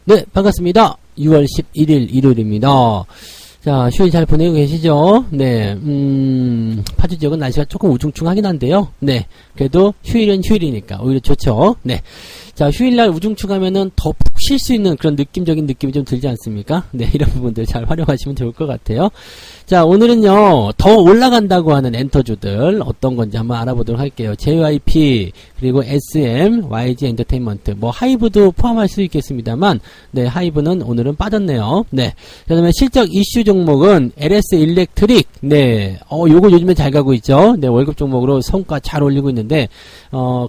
네, 반갑습니다. 6월 11일 일요일입니다. 자, 휴일 잘 보내고 계시죠? 네, 파주 지역은 날씨가 조금 우중충하긴 한데요. 네, 그래도 휴일은 휴일이니까 오히려 좋죠. 네. 자, 휴일날 우중충하면은 더 푹 쉴 수 있는 그런 느낌적인 느낌이 좀 들지 않습니까? 네, 이런 부분들 잘 활용하시면 좋을 것 같아요. 자, 오늘은요, 더 올라간다고 하는 엔터주들 어떤 건지 한번 알아보도록 할게요. JYP, 그리고 SM, YG 엔터테인먼트, 뭐, 하이브도 포함할 수 있겠습니다만, 네, 하이브는 오늘은 빠졌네요. 네. 그 다음에 실적 이슈 종목은 LS 일렉트릭, 네, 요거 요즘에 잘 가고 있죠. 네, 월급 종목으로 성과 잘 올리고 있는데,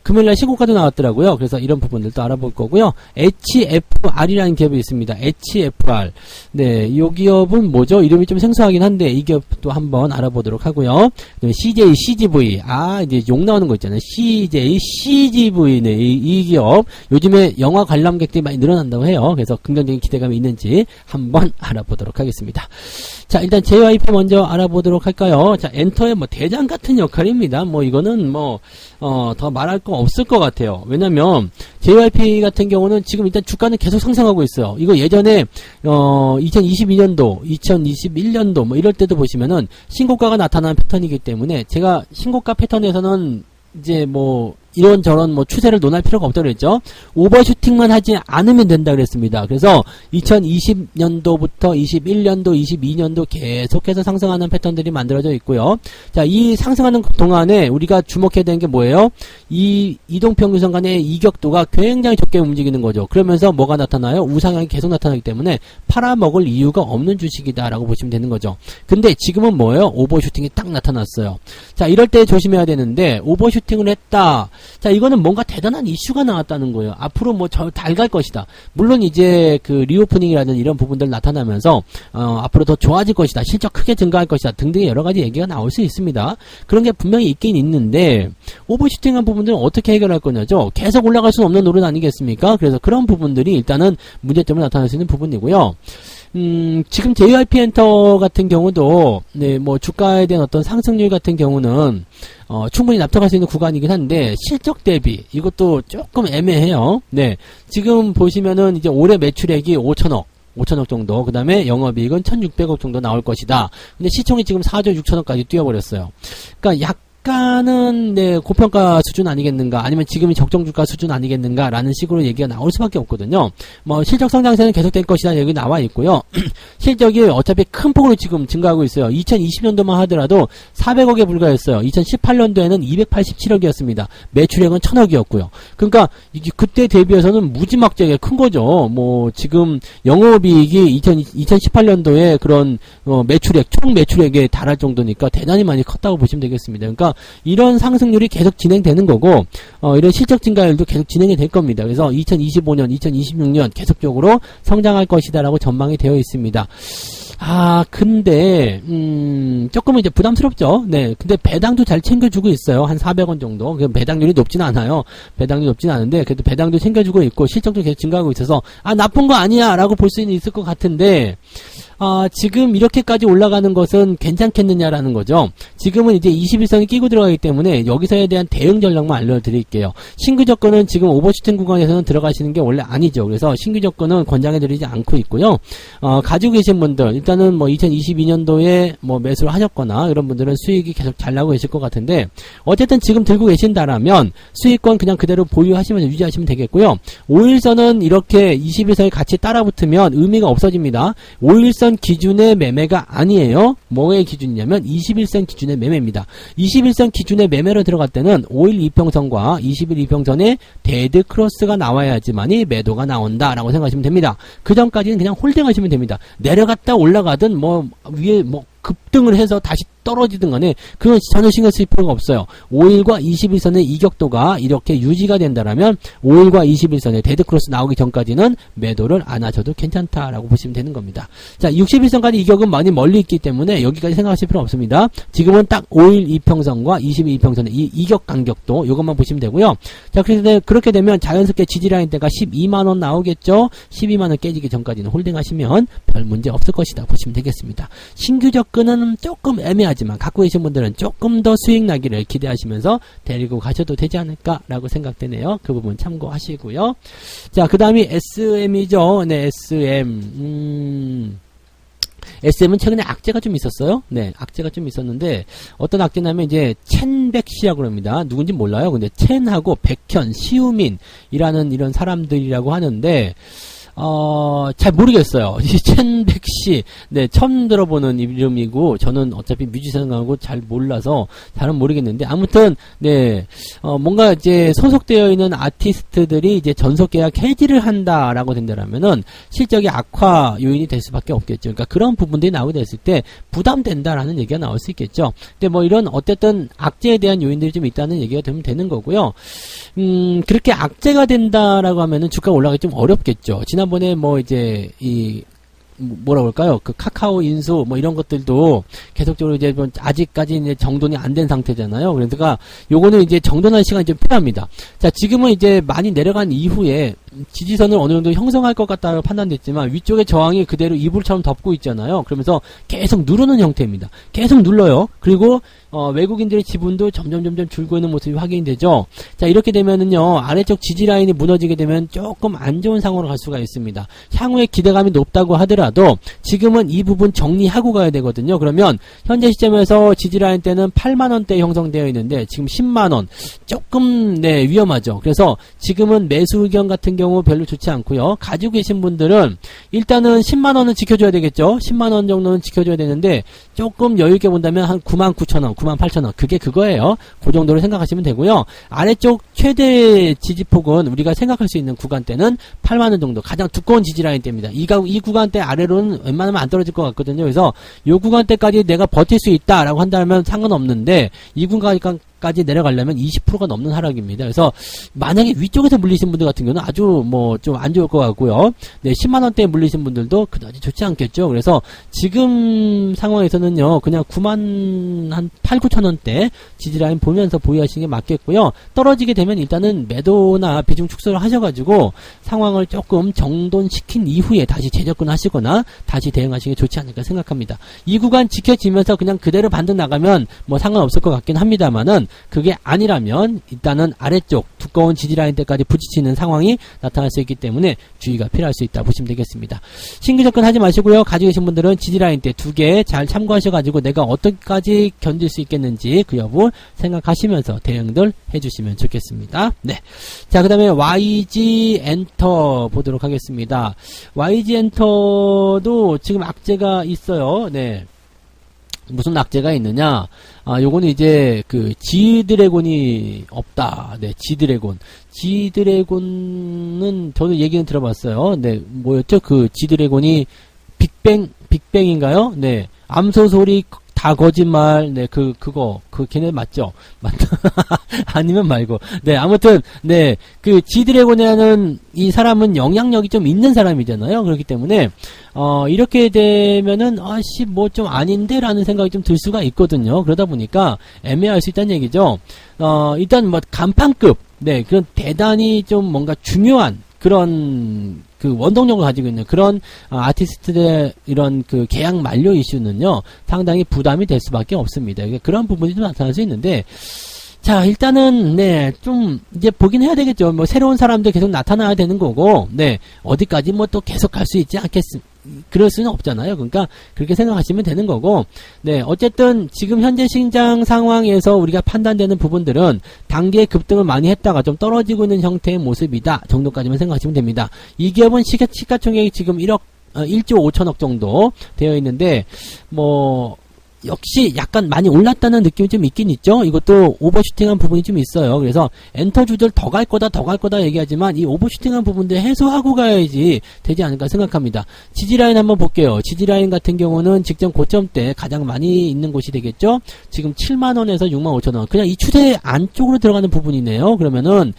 금요일날 신고가도 나왔더라고요. 그래서 이런 부분들도 알아볼 거고요. HFR이라는 기업이 있습니다. HFR. 네, 이 기업은 뭐죠? 이름이 좀 생소하긴 한데, 이 기업도 한번 알아보도록 하고요. CJ, CGV. 이제 욕 나오는 거 있잖아요. CJ, CGV. 네, 이 기업. 요즘에 영화 관람객들이 많이 늘어난다고 해요. 그래서 긍정적인 기대감이 있는지 한번 알아보도록 하겠습니다. 자, 일단 JYP 먼저 알아보도록 할까요? 자, 엔터의 뭐 대장 같은 역할입니다. 뭐 이거는 뭐, 더 말할 거 없을 것 같아요. 왜냐면, JYP 같은 경우는 지금 일단 주가는 계속 상승하고 있어요. 이거 예전에, 2022년도, 2021년도 뭐 이럴 때도 보시면은 신고가가 나타나는 패턴이기 때문에 제가 신고가 패턴에서는 이제 뭐 이런저런 뭐 추세를 논할 필요가 없다고 그랬죠. 오버슈팅만 하지 않으면 된다 그랬습니다. 그래서 2020년도부터 21년도, 22년도 계속해서 상승하는 패턴들이 만들어져 있고요. 자, 이 상승하는 동안에 우리가 주목해야 되는 게 뭐예요? 이 이동평균선 간의 이격도가 굉장히 적게 움직이는 거죠. 그러면서 뭐가 나타나요? 우상향이 계속 나타나기 때문에 팔아먹을 이유가 없는 주식이다라고 보시면 되는 거죠. 근데 지금은 뭐예요? 오버슈팅이 딱 나타났어요. 자, 이럴 때 조심해야 되는데 오버슈팅을 했다. 자, 이거는 뭔가 대단한 이슈가 나왔다는 거예요. 앞으로 뭐 잘 갈 것이다. 물론 이제 그 리오프닝이라는 이런 부분들 나타나면서 앞으로 더 좋아질 것이다. 실적 크게 증가할 것이다. 등등의 여러 가지 얘기가 나올 수 있습니다. 그런 게 분명히 있긴 있는데 오버슈팅한 부분들은 어떻게 해결할 거냐죠. 계속 올라갈 수는 없는 노릇 아니겠습니까? 그래서 그런 부분들이 일단은 문제점으로 나타날 수 있는 부분이고요. 지금 JYP 엔터 같은 경우도, 네, 뭐, 주가에 대한 어떤 상승률 같은 경우는, 충분히 납득할 수 있는 구간이긴 한데, 실적 대비, 이것도 조금 애매해요. 네. 지금 보시면은, 이제 올해 매출액이 5천억 정도, 그 다음에 영업이익은 1,600억 정도 나올 것이다. 근데 시총이 지금 4조 6천억까지 뛰어버렸어요. 그러니까 약간은 네, 고평가 수준 아니겠는가, 아니면 지금이 적정주가 수준 아니겠는가 라는 식으로 얘기가 나올 수밖에 없거든요. 뭐 실적 성장세는 계속될 것이다 여기 나와 있고요. 실적이 어차피 큰 폭으로 지금 증가하고 있어요. 2020년도만 하더라도 400억에 불과했어요. 2018년도에는 287억이었습니다. 매출액은 1000억이었고요. 그러니까 그때 대비해서는 무지막지하게 큰 거죠. 뭐 지금 영업이익이 2018년도에 그런 매출액, 총 매출액에 달할 정도니까 대단히 많이 컸다고 보시면 되겠습니다. 그러니까 이런 상승률이 계속 진행되는 거고, 이런 실적 증가율도 계속 진행이 될 겁니다. 그래서 2025년, 2026년 계속적으로 성장할 것이다라고 전망이 되어 있습니다. 근데, 조금은 이제 부담스럽죠. 네. 근데 배당도 잘 챙겨주고 있어요. 한 400원 정도. 배당률이 높진 않아요. 배당률이 높진 않은데, 그래도 배당도 챙겨주고 있고, 실적도 계속 증가하고 있어서, 나쁜 거 아니야! 라고 볼 수는 있을 것 같은데, 지금 이렇게까지 올라가는 것은 괜찮겠느냐라는 거죠. 지금은 이제 21선이 끼고 들어가기 때문에 여기서에 대한 대응 전략만 알려드릴게요. 신규 접근은 지금 오버슈팅 구간에서는 들어가시는 게 원래 아니죠. 그래서 신규 접근은 권장해드리지 않고 있고요. 가지고 계신 분들, 일단은 뭐 2022년도에 뭐 매수를 하셨거나 이런 분들은 수익이 계속 잘 나고 계실 것 같은데, 어쨌든 지금 들고 계신다라면 수익권 그냥 그대로 보유하시면서 유지하시면 되겠고요. 5일선은 이렇게 21선이 같이 따라붙으면 의미가 없어집니다. 5일선 기준의 매매가 아니에요. 뭐의 기준이냐면 21선 기준의 매매입니다. 21선 기준의 매매로 들어갈 때는 5일 이평선과 20일 이평선에 데드 크로스가 나와야지만이 매도가 나온다라고 생각하시면 됩니다. 그 전까지는 그냥 홀딩하시면 됩니다. 내려갔다 올라가든 뭐 위에 뭐 급등을 해서 다시 떨어지든 간에 그건 전혀 신경 쓸 필요가 없어요. 5일과 21선의 이격도가 이렇게 유지가 된다라면 5일과 21선의 데드크로스 나오기 전까지는 매도를 안 하셔도 괜찮다라고 보시면 되는 겁니다. 자, 61선까지 이격은 많이 멀리 있기 때문에 여기까지 생각하실 필요 없습니다. 지금은 딱 5일 이평선과 20일 이평선의 이 이격 간격도 이것만 보시면 되고요. 자, 그렇게 되면 자연스럽게 지지라인 대가 12만원 나오겠죠. 12만원 깨지기 전까지는 홀딩하시면 별 문제 없을 것이다 보시면 되겠습니다. 신규 접근은 조금 애매하죠. 하지만 갖고 계신 분들은 조금 더 수익 나기를 기대하시면서 데리고 가셔도 되지 않을까라고 생각되네요. 그 부분 참고하시고요. 자, 그 다음이 SM이죠. 네, SM. SM은 최근에 악재가 좀 있었어요. 네, 악재가 좀 있었는데 어떤 악재냐면 이제 첸백씨라고 합니다. 누군지 몰라요. 근데 첸하고 백현, 시우민이라는 이런 사람들이라고 하는데 잘 모르겠어요. 이 첸백씨, 네, 처음 들어보는 이름이고, 저는 어차피 뮤지션하고 잘 몰라서 잘은 모르겠는데, 아무튼, 네, 뭔가 이제 소속되어 있는 아티스트들이 이제 전속 계약 해지를 한다라고 된다면은, 실적이 악화 요인이 될 수밖에 없겠죠. 그러니까 그런 부분들이 나오게 됐을 때, 부담된다라는 얘기가 나올 수 있겠죠. 근데 뭐 이런, 어쨌든, 악재에 대한 요인들이 좀 있다는 얘기가 되는 거고요. 그렇게 악재가 된다라고 하면은 주가가 올라가기 좀 어렵겠죠. 지난번에 뭐 이제 뭐라 그럴까요? 그 카카오 인수 뭐 이런 것들도 계속적으로 이제 아직까지 이제 정돈이 안 된 상태잖아요. 그러니까 요거는 이제 정돈할 시간이 좀 필요합니다. 자, 지금은 이제 많이 내려간 이후에 지지선을 어느 정도 형성할 것 같다고 판단됐지만 위쪽에 저항이 그대로 이불처럼 덮고 있잖아요. 그러면서 계속 누르는 형태입니다. 계속 눌러요. 그리고 외국인들의 지분도 점점 줄고 있는 모습이 확인이 되죠. 자, 이렇게 되면은요, 아래쪽 지지 라인이 무너지게 되면 조금 안 좋은 상황으로 갈 수가 있습니다. 향후에 기대감이 높다고 하더라도 지금은 이 부분 정리하고 가야 되거든요. 그러면 현재 시점에서 지지 라인 때는 8만원대 형성되어 있는데 지금 10만원 조금 네, 위험하죠. 그래서 지금은 매수 의견 같은 경우 별로 좋지 않고요. 가지고 계신 분들은 일단은 10만원은 지켜줘야 되겠죠. 10만원 정도는 지켜줘야 되는데 조금 여유있게 본다면 한 99,000원 98,000원 그게 그거예요. 그 정도로 생각하시면 되고요. 아래쪽 최대 지지폭은 우리가 생각할 수 있는 구간대는 8만원 정도 가장 두꺼운 지지라인대입니다. 이 구간대 아래로는 웬만하면 안 떨어질 것 같거든요. 그래서 이 구간대까지 내가 버틸 수 있다라고 한다면 상관없는데 이 구간까지 내려가려면 20%가 넘는 하락입니다. 그래서 만약에 위쪽에서 물리신 분들 같은 경우는 아주 뭐 좀 안 좋을 것 같고요. 네, 10만원대에 물리신 분들도 그다지 좋지 않겠죠. 그래서 지금 상황에서는요, 그냥 9만 한 8, 9천원대 지지라인 보면서 보유하시는 게 맞겠고요. 떨어지게 되면 일단은 매도나 비중 축소를 하셔가지고 상황을 조금 정돈시킨 이후에 다시 재접근 하시거나 다시 대응하시는 게 좋지 않을까 생각합니다. 이 구간 지켜지면서 그냥 그대로 반등 나가면 뭐 상관없을 것 같긴 합니다만은 그게 아니라면 일단은 아래쪽 두꺼운 지지라인 때까지 부딪히는 상황이 나타날 수 있기 때문에 주의가 필요할 수 있다 보시면 되겠습니다. 신규 접근하지 마시고요. 가지고 계신 분들은 지지라인 때 두 개 잘 참고하셔가지고 내가 어떻게까지 견딜 수 있겠는지 그 여부 생각하시면서 대응들 해주시면 좋겠습니다. 네. 자, 그 다음에 YG 엔터 보도록 하겠습니다. YG 엔터도 지금 악재가 있어요. 네. 무슨 악재가 있느냐? 요거는 이제 그 G드래곤이 없다. 네, G드래곤은 저도 얘기는 들어봤어요. 네, 뭐였죠? 그 G드래곤이 빅뱅인가요? 네, 암소 소리 다 거짓말. 네, 그거 걔네 맞죠? 맞다. 아니면 말고. 네, 아무튼 네, 그 G드래곤이라는 이 사람은 영향력이 좀 있는 사람이잖아요. 그렇기 때문에 이렇게 되면은 뭐 좀 아닌데라는 생각이 좀 들 수가 있거든요. 그러다 보니까 애매할 수 있다는 얘기죠. 일단 뭐 간판급, 네, 그런 대단히 좀 뭔가 중요한 그런 그 원동력을 가지고 있는 그런 아티스트들의 이런 그 계약 만료 이슈는요, 상당히 부담이 될 수밖에 없습니다. 그런 부분이 좀 나타날 수 있는데, 자, 일단은, 네, 좀, 이제 보긴 해야 되겠죠. 뭐, 새로운 사람들 계속 나타나야 되는 거고, 네, 어디까지 뭐 또 계속 갈 수 있지 그럴 수는 없잖아요. 그러니까, 그렇게 생각하시면 되는 거고, 네, 어쨌든, 지금 현재 시장 상황에서 우리가 판단되는 부분들은 단계 급등을 많이 했다가 좀 떨어지고 있는 형태의 모습이다 정도까지만 생각하시면 됩니다. 이 기업은 시가총액이 지금 1조 5천억 정도 되어 있는데, 뭐, 역시 약간 많이 올랐다는 느낌이 좀 있긴 있죠. 이것도 오버슈팅한 부분이 좀 있어요. 그래서 엔터 주들 더 갈 거다 얘기하지만 이 오버슈팅한 부분들 해소하고 가야지 되지 않을까 생각합니다. 지지라인 한번 볼게요. 지지라인 같은 경우는 직전 고점대 가장 많이 있는 곳이 되겠죠. 지금 7만원에서 65,000원. 그냥 이 추세 안쪽으로 들어가는 부분이네요. 그러면은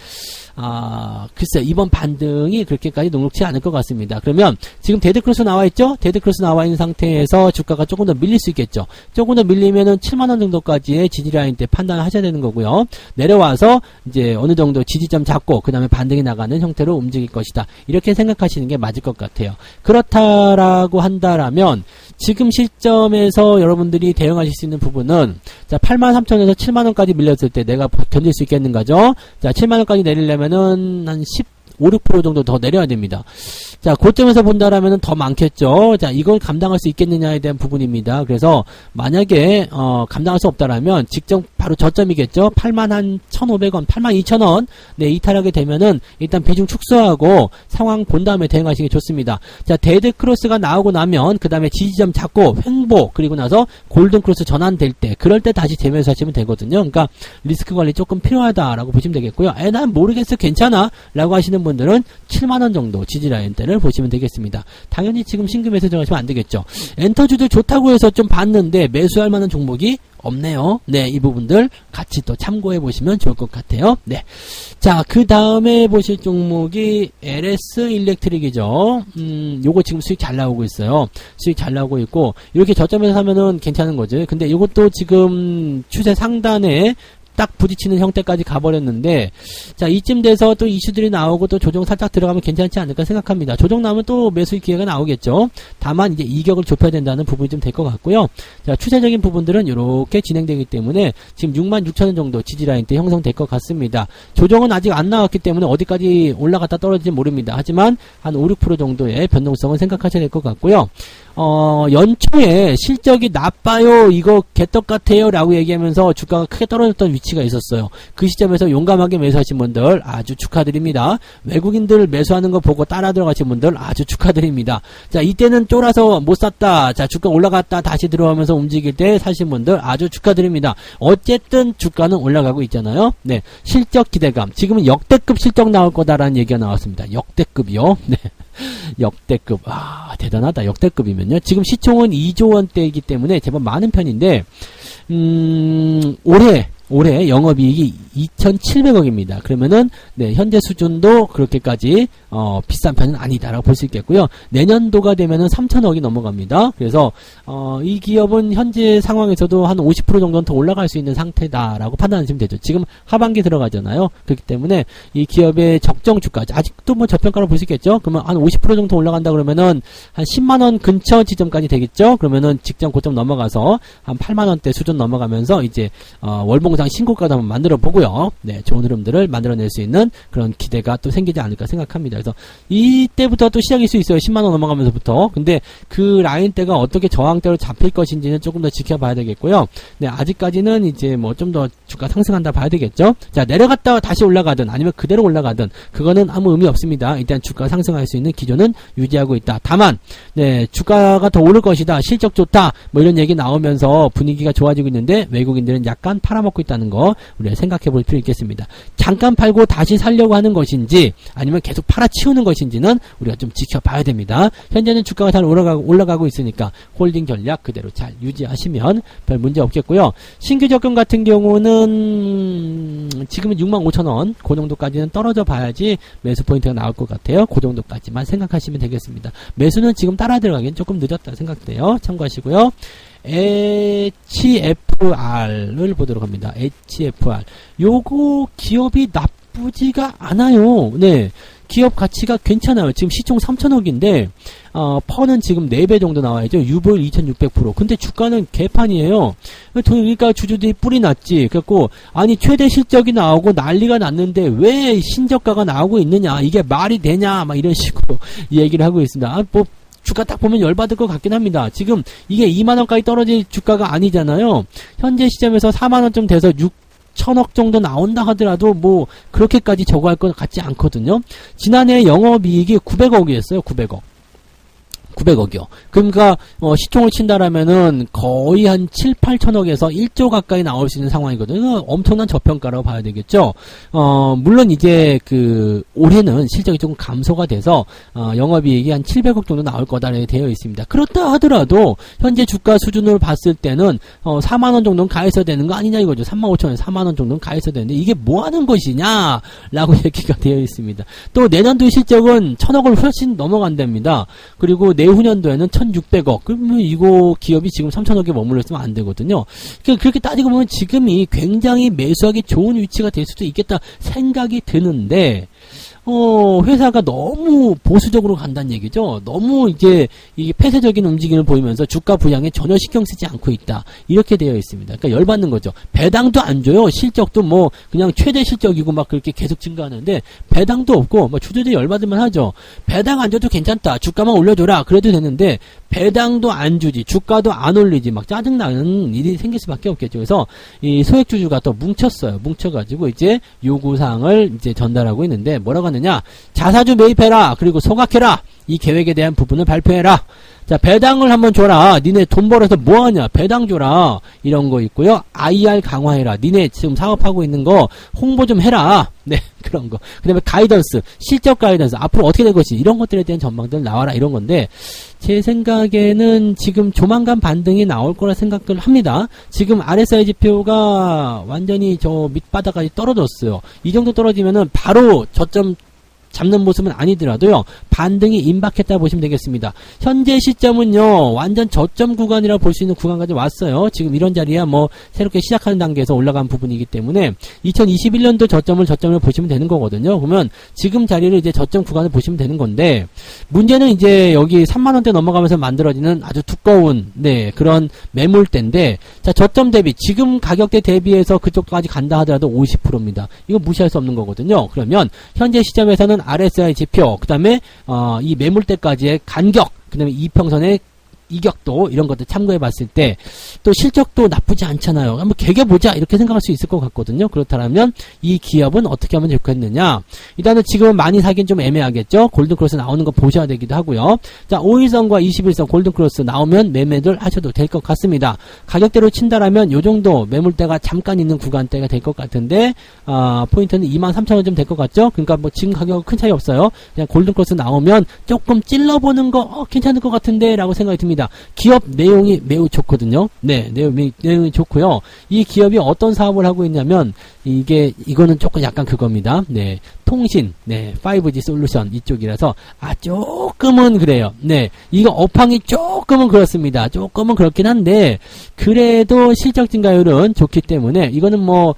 글쎄 이번 반등이 그렇게까지 녹록치 않을 것 같습니다. 그러면 지금 데드크로스 나와 있죠? 데드크로스 나와 있는 상태에서 주가가 조금 더 밀릴 수 있겠죠. 조금 더 밀리면은 7만원 정도까지의 지지라인 때 판단을 하셔야 되는 거고요. 내려와서 이제 어느 정도 지지점 잡고 그 다음에 반등이 나가는 형태로 움직일 것이다. 이렇게 생각하시는 게 맞을 것 같아요. 그렇다라고 한다라면 지금 시점에서 여러분들이 대응하실 수 있는 부분은 자 83,000원에서 7만원까지 밀렸을 때 내가 견딜 수 있겠는가죠? 자 7만원까지 내리려면은 한 5-6% 정도 더 내려야 됩니다. 자, 고점에서 본다라면 더 많겠죠. 자, 이걸 감당할 수 있겠느냐에 대한 부분입니다. 그래서 만약에 감당할 수 없다라면 직전 바로 저점이겠죠. 81,500원, 82,000원 네, 이탈하게 되면은 일단 비중 축소하고 상황 본 다음에 대응하시는 게 좋습니다. 자, 데드 크로스가 나오고 나면 그 다음에 지지점 잡고 횡보 그리고 나서 골든 크로스 전환될 때 그럴 때 다시 재매수 하시면 되거든요. 그러니까 리스크 관리 조금 필요하다라고 보시면 되겠고요. 난 모르겠어 괜찮아 라고 하시는 분들은 7만원 정도 지지라인 때를 보시면 되겠습니다. 당연히 지금 신규 매수 들어가시면 안 되겠죠. 엔터주도 좋다고 해서 좀 봤는데 매수할 만한 종목이 없네요. 네, 이 부분들 같이 또 참고해 보시면 좋을 것 같아요. 네. 자, 그 다음에 보실 종목이 LS 일렉트릭이죠. 요거 지금 수익 잘 나오고 있어요. 수익 잘 나오고 있고, 이렇게 저점에서 사면은 괜찮은 거죠. 근데 이것도 지금 추세 상단에 딱 부딪히는 형태까지 가버렸는데 자 이쯤 돼서 또 이슈들이 나오고 또 조정 살짝 들어가면 괜찮지 않을까 생각합니다. 조정 나오면 또 매수 기회가 나오겠죠. 다만 이제 이격을 좁혀야 된다는 부분이 좀 될 것 같고요. 자 추세적인 부분들은 이렇게 진행되기 때문에 지금 66,000원 정도 지지라인 때 형성될 것 같습니다. 조정은 아직 안 나왔기 때문에 어디까지 올라갔다 떨어질지 모릅니다. 하지만 한 5-6% 정도의 변동성은 생각하셔야 될 것 같고요. 연초에 실적이 나빠요, 이거 개떡 같아요 라고 얘기하면서 주가가 크게 떨어졌던 위치가 있었어요. 그 시점에서 용감하게 매수하신 분들 아주 축하드립니다. 외국인들 매수하는 거 보고 따라 들어가신 분들 아주 축하드립니다. 자, 이때는 쫄아서 못 샀다. 자, 주가 올라갔다 다시 들어오면서 움직일 때 사신 분들 아주 축하드립니다. 어쨌든 주가는 올라가고 있잖아요. 네, 실적 기대감. 지금은 역대급 실적 나올 거다라는 얘기가 나왔습니다. 역대급이요. 네. 역대급. 대단하다. 역대급이면요. 지금 시총은 2조 원대이기 때문에 제법 많은 편인데, 올해 영업이익이 2,700억입니다. 그러면은 네, 현재 수준도 그렇게까지 비싼 편은 아니다라고 볼 수 있겠고요. 내년도가 되면은 3,000억이 넘어갑니다. 그래서 이 기업은 현재 상황에서도 한 50% 정도는 더 올라갈 수 있는 상태다라고 판단하시면 되죠. 지금 하반기 들어가잖아요. 그렇기 때문에 이 기업의 적정 주가 아직도 뭐 저평가로 볼 수 있겠죠. 그러면 한 50% 정도 올라간다 그러면은 한 10만 원 근처 지점까지 되겠죠. 그러면은 직전 고점 넘어가서 한 8만 원대 수준 넘어가면서 이제 월봉상 신고가도 한번 만들어 보고요. 네, 좋은 흐름들을 만들어낼 수 있는 그런 기대가 또 생기지 않을까 생각합니다. 그래서 이때부터 또 시작일 수 있어요. 10만원 넘어가면서부터. 근데 그 라인대가 어떻게 저항대로 잡힐 것인지는 조금 더 지켜봐야 되겠고요. 네, 아직까지는 이제 뭐 좀 더 주가 상승한다 봐야 되겠죠. 자, 내려갔다가 다시 올라가든 아니면 그대로 올라가든 그거는 아무 의미 없습니다. 일단 주가 상승할 수 있는 기조는 유지하고 있다. 다만 네, 주가가 더 오를 것이다. 실적 좋다. 뭐 이런 얘기 나오면서 분위기가 좋아지고 있는데 외국인들은 약간 팔아먹고 있다는 거 우리가 생각해 볼 필요 있겠습니다. 잠깐 팔고 다시 살려고 하는 것인지 아니면 계속 팔아치우는 것인지는 우리가 좀 지켜봐야 됩니다. 현재는 주가가 잘 올라가고 있으니까 홀딩 전략 그대로 잘 유지하시면 별 문제 없겠고요. 신규 적금 같은 경우는 지금은 65,000원 그 정도까지는 떨어져 봐야지 매수 포인트가 나올 것 같아요. 그 정도까지만 생각하시면 되겠습니다. 매수는 지금 따라 들어가기엔 조금 늦었다 생각돼요. 참고하시고요. HFR을 보도록 합니다. HFR. 요거 기업이 나쁘지가 않아요. 네. 기업 가치가 괜찮아요. 지금 시총 3,000억인데, 퍼는 지금 4배 정도 나와야죠. 유보율 2,600%. 근데 주가는 개판이에요. 그러니까 주주들이 뿔이 났지. 그래갖고, 아니, 최대 실적이 나오고 난리가 났는데 왜 신저가가 나오고 있느냐. 이게 말이 되냐. 막 이런 식으로 얘기를 하고 있습니다. 주가 딱 보면 열받을 것 같긴 합니다. 지금 이게 2만원까지 떨어질 주가가 아니잖아요. 현재 시점에서 4만원쯤 돼서 6천억 정도 나온다 하더라도 뭐 그렇게까지 저거 할 것 같지 않거든요. 지난해 영업이익이 900억이었어요. 900억. 900억이요. 그러니까 시총을 친다라면은 거의 한 7, 8천억에서 1조 가까이 나올 수 있는 상황이거든요. 엄청난 저평가라고 봐야 되겠죠. 물론 이제 올해는 실적이 조금 감소가 돼서 영업이익이 한 700억 정도 나올 거다라고 되어 있습니다. 그렇다 하더라도 현재 주가 수준으로 봤을 때는 4만 원 정도는 가 있어야 되는 거 아니냐 이거죠. 3만 5천 원, 4만 원 정도는 가 있어야 되는데 이게 뭐 하는 것이냐라고 얘기가 되어 있습니다. 또 내년도 실적은 1,000억을 훨씬 넘어간답니다. 그리고 내후년도에는 1,600억. 그러면 이거 기업이 지금 3,000억에 머물러 있으면 안 되거든요. 그렇게 따지고 보면 지금이 굉장히 매수하기 좋은 위치가 될 수도 있겠다 생각이 드는데, 회사가 너무 보수적으로 간다는 얘기죠. 너무 이제 이게 폐쇄적인 움직임을 보이면서 주가 부양에 전혀 신경 쓰지 않고 있다. 이렇게 되어 있습니다. 그러니까 열받는 거죠. 배당도 안 줘요. 실적도 뭐 그냥 최대 실적이고 막 그렇게 계속 증가하는데 배당도 없고 뭐 주주들이 열받으면 하죠. 배당 안 줘도 괜찮다. 주가만 올려줘라. 그래도 되는데 배당도 안 주지. 주가도 안 올리지. 막 짜증나는 일이 생길 수밖에 없겠죠. 그래서 이 소액주주가 또 뭉쳤어요. 뭉쳐가지고 이제 요구사항을 이제 전달하고 있는데 뭐라고 하느냐. 자사주 매입해라. 그리고 소각해라. 이 계획에 대한 부분을 발표해라. 자, 배당을 한번 줘라. 니네 돈 벌어서 뭐하냐. 배당 줘라. 이런 거 있고요. IR 강화해라. 니네 지금 사업하고 있는 거 홍보 좀 해라. 네, 그런 거. 그 다음에 가이던스, 실적 가이던스, 앞으로 어떻게 될 것이 이런 것들에 대한 전망들 나와라. 이런 건데 제 생각에는 지금 조만간 반등이 나올 거라 생각을 합니다. 지금 RSI 지표가 완전히 저 밑바닥까지 떨어졌어요. 이 정도 떨어지면은 바로 저점 잡는 모습은 아니더라도요. 반등이 임박했다 보시면 되겠습니다. 현재 시점은요. 완전 저점 구간이라 볼 수 있는 구간까지 왔어요. 지금 이런 자리야 뭐 새롭게 시작하는 단계에서 올라간 부분이기 때문에 2021년도 저점을 보시면 되는 거거든요. 그러면 지금 자리를 이제 저점 구간을 보시면 되는 건데 문제는 이제 여기 3만 원대 넘어가면서 만들어지는 아주 두꺼운 그런 매물대인데 자, 저점 대비 지금 가격대 대비해서 그쪽까지 간다 하더라도 50%입니다. 이거 무시할 수 없는 거거든요. 그러면 현재 시점에서는 RSI 지표, 그 다음에 이 매물대까지의 간격, 그 다음에 이평선의 이격도 이런 것들 참고해 봤을 때 또 실적도 나쁘지 않잖아요. 한번 개겨보자 이렇게 생각할 수 있을 것 같거든요. 그렇다면 이 기업은 어떻게 하면 좋겠느냐. 일단은 지금은 많이 사긴 좀 애매하겠죠. 골든크로스 나오는 거 보셔야 되기도 하고요. 자, 5일선과 21선 골든크로스 나오면 매매들 하셔도 될 것 같습니다. 가격대로 친다라면 요 정도 매물대가 잠깐 있는 구간대가 될 것 같은데 포인트는 23,000원 좀 될 것 같죠. 그러니까 뭐 지금 가격은 큰 차이 없어요. 그냥 골든크로스 나오면 조금 찔러보는 거 괜찮을 것 같은데 라고 생각이 듭니다. 기업 내용이 매우 좋거든요. 네, 내용이 좋고요. 이 기업이 어떤 사업을 하고 있냐면 이거는 조금 약간 그겁니다. 네, 통신, 5G 솔루션 이쪽이라서 조금은 그래요. 네, 이거 업황이 조금은 그렇습니다. 조금은 그렇긴 한데 그래도 실적 증가율은 좋기 때문에 이거는 뭐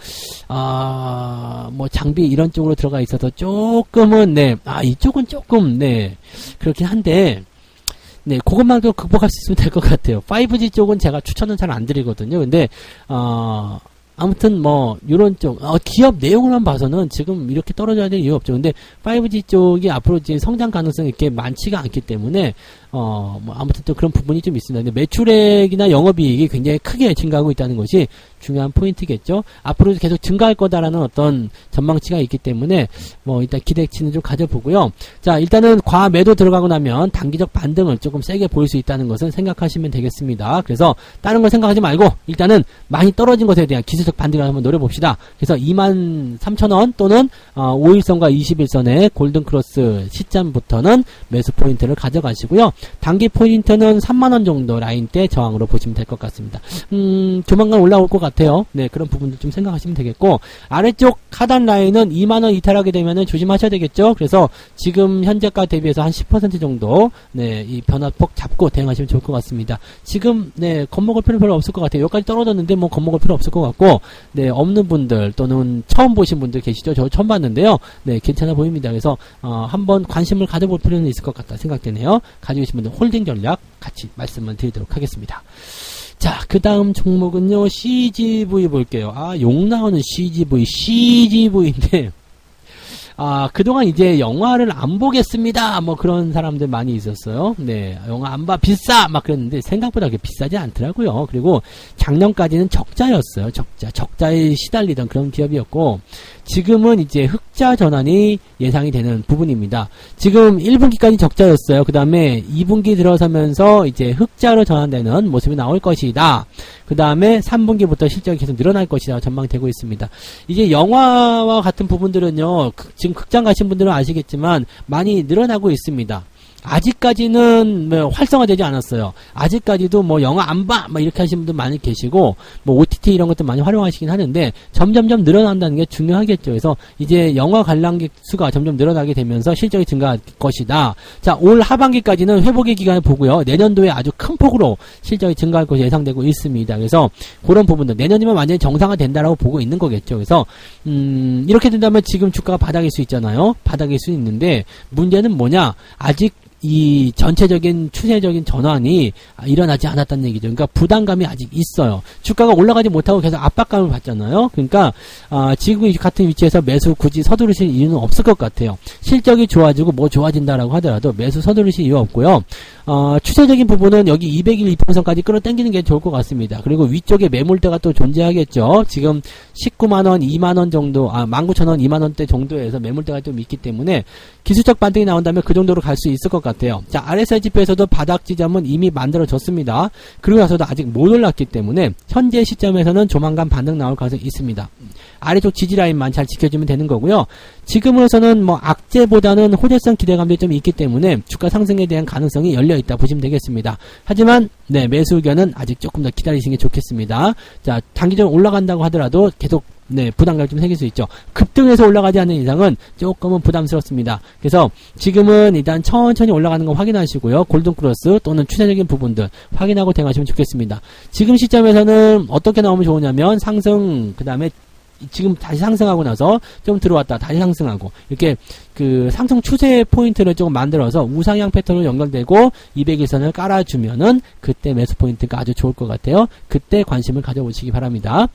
장비 이런 쪽으로 들어가 있어서 조금은 이쪽은 조금 그렇긴 한데. 네, 그것만도 극복할 수 있으면 될 것 같아요. 5G 쪽은 제가 추천은 잘 안 드리거든요. 근데, 아무튼 요런 쪽, 기업 내용을만 봐서는 지금 이렇게 떨어져야 될 이유 없죠. 근데 5G 쪽이 앞으로 이제 성장 가능성이 이렇게 많지가 않기 때문에, 아무튼 또 그런 부분이 좀 있습니다. 근데 매출액이나 영업이익이 굉장히 크게 증가하고 있다는 것이 중요한 포인트겠죠. 앞으로도 계속 증가할 거다라는 어떤 전망치가 있기 때문에 일단 기대치는 좀 가져보고요. 자, 일단은 과매도 들어가고 나면 단기적 반등을 조금 세게 보일 수 있다는 것은 생각하시면 되겠습니다. 그래서 다른 걸 생각하지 말고 일단은 많이 떨어진 것에 대한 기술적 반등을 한번 노려봅시다. 그래서 23,000원 또는 5일선과 21선의 골든크로스 시점부터는 매수 포인트를 가져가시고요. 단기 포인트는 3만원 정도 라인대 저항으로 보시면 될 것 같습니다. 조만간 올라올 것 같아요. 네, 그런 부분들 좀 생각하시면 되겠고, 아래쪽 하단 라인은 2만원 이탈하게 되면은 조심하셔야 되겠죠. 그래서 지금 현재가 대비해서 한 10% 정도, 이 변화폭 잡고 대응하시면 좋을 것 같습니다. 지금, 겁먹을 필요 별로 없을 것 같아요. 여기까지 떨어졌는데 겁먹을 필요 없을 것 같고, 없는 분들 또는 처음 보신 분들 계시죠? 저 처음 봤는데요. 괜찮아 보입니다. 그래서, 한번 관심을 가져볼 필요는 있을 것 같다 생각되네요. 가지고 계신 분들 홀딩 전략 같이 말씀을 드리도록 하겠습니다. 자, 그 다음 종목은요, CGV 볼게요. 욕 나오는 CGV인데, 그동안 이제 영화를 안 보겠습니다. 뭐 그런 사람들 많이 있었어요. 네, 영화 안 봐, 비싸! 막 그랬는데 생각보다 그렇게 비싸지 않더라고요. 그리고 작년까지는 적자였어요. 적자에 시달리던 그런 기업이었고, 지금은 이제 흑자 전환이 예상이 되는 부분입니다. 지금 1분기까지 적자였어요. 그 다음에 2분기 들어서면서 이제 흑자로 전환되는 모습이 나올 것이다. 그 다음에 3분기부터 실적이 계속 늘어날 것이다 전망되고 있습니다. 이제 영화와 같은 부분들은요, 지금 극장 가신 분들은 아시겠지만 많이 늘어나고 있습니다. 아직까지는 뭐 활성화되지 않았어요. 아직까지도 뭐 영화 안 봐! 막 이렇게 하시는 분들 많이 계시고, 뭐 OTT 이런 것도 많이 활용하시긴 하는데, 점점점 늘어난다는 게 중요하겠죠. 그래서 이제 영화 관람객 수가 점점 늘어나게 되면서 실적이 증가할 것이다. 자, 올 하반기까지는 회복의 기간을 보고요. 내년도에 아주 큰 폭으로 실적이 증가할 것이 예상되고 있습니다. 그래서 그런 부분들, 내년이면 완전히 정상화된다라고 보고 있는 거겠죠. 그래서, 이렇게 된다면 지금 주가가 바닥일 수 있잖아요. 바닥일 수 있는데, 문제는 뭐냐? 아직 이 전체적인 추세적인 전환이 일어나지 않았다는 얘기죠. 그러니까 부담감이 아직 있어요. 주가가 올라가지 못하고 계속 압박감을 받잖아요. 그러니까 지금 같은 위치에서 매수 굳이 서두르실 이유는 없을 것 같아요. 실적이 좋아지고 뭐 좋아진다라고 하더라도 매수 서두르실 이유 없고요. 추세적인 부분은 여기 200일 이평선까지 끌어당기는 게 좋을 것 같습니다. 그리고 위쪽에 매물대가 또 존재하겠죠. 지금 19만원, 2만원 정도, 19,000원, 2만원대 정도에서 매물대가 좀 있기 때문에 기술적 반등이 나온다면 그 정도로 갈 수 있을 것 같아요. 자, RSI 지표에서도 바닥 지점은 이미 만들어졌습니다. 그리고 나서도 아직 못 올랐기 때문에 현재 시점에서는 조만간 반등 나올 가능성이 있습니다. 아래쪽 지지라인만 잘 지켜주면 되는 거고요. 지금으로서는 뭐 악재보다는 호재성 기대감들이 좀 있기 때문에 주가 상승에 대한 가능성이 열려있다 보시면 되겠습니다. 하지만 네, 매수 의견은 아직 조금 더 기다리시는 게 좋겠습니다. 자, 단기적으로 올라간다고 하더라도 계속 네, 부담감이 좀 생길 수 있죠. 급등해서 올라가지 않는 이상은 조금은 부담스럽습니다. 그래서 지금은 일단 천천히 올라가는 거 확인하시고요. 골든크로스 또는 추세적인 부분들 확인하고 대응하시면 좋겠습니다. 지금 시점에서는 어떻게 나오면 좋으냐면 상승, 그 다음에 지금 다시 상승하고 나서 좀 들어왔다 다시 상승하고 이렇게 그 상승 추세 포인트를 조금 만들어서 우상향 패턴으로 연결되고 200일선을 깔아주면은 그때 매수 포인트가 아주 좋을 것 같아요. 그때 관심을 가져보시기 바랍니다.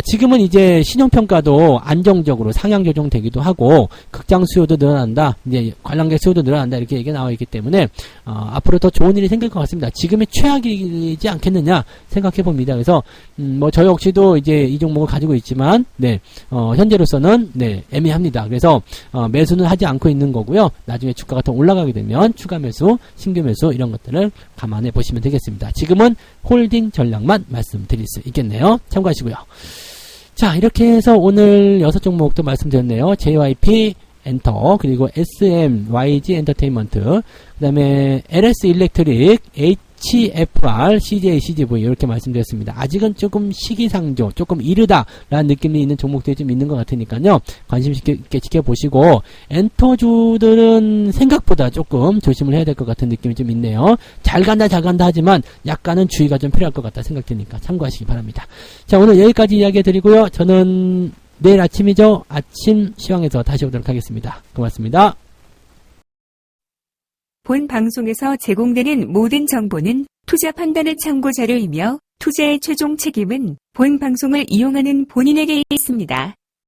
지금은 이제 신용평가도 안정적으로 상향 조정되기도 하고 극장 수요도 늘어난다, 이제 관람객 수요도 늘어난다 이렇게 얘기가 나와 있기 때문에 앞으로 더 좋은 일이 생길 것 같습니다. 지금이 최악이지 않겠느냐 생각해 봅니다. 그래서 뭐 저 역시도 이제 이 종목을 가지고 있지만 네, 현재로서는 네, 애매합니다. 그래서 매수는 하지 않고 있는 거고요. 나중에 주가가 더 올라가게 되면 추가 매수, 신규 매수 이런 것들을 감안해 보시면 되겠습니다. 지금은 홀딩 전략만 말씀드릴 수 있겠네요. 참고하시고요. 자, 이렇게 해서 오늘 6종목도 말씀드렸네요. JYP 엔터, 그리고 SM, YG 엔터테인먼트, 그 다음에 LS 일렉트릭, HFR, CJ, CGV 이렇게 말씀드렸습니다. 아직은 조금 시기상조, 조금 이르다라는 느낌이 있는 종목들이 좀 있는 것 같으니까요. 관심 있게 지켜보시고 엔터주들은 생각보다 조금 조심을 해야 될 것 같은 느낌이 좀 있네요. 잘 간다 하지만 약간은 주의가 좀 필요할 것 같다 생각되니까 참고하시기 바랍니다. 자, 오늘 여기까지 이야기 드리고요. 저는 내일 아침이죠. 아침 시황에서 다시 오도록 하겠습니다. 고맙습니다. 본 방송에서 제공되는 모든 정보는 투자 판단의 참고 자료이며 투자의 최종 책임은 본 방송을 이용하는 본인에게 있습니다.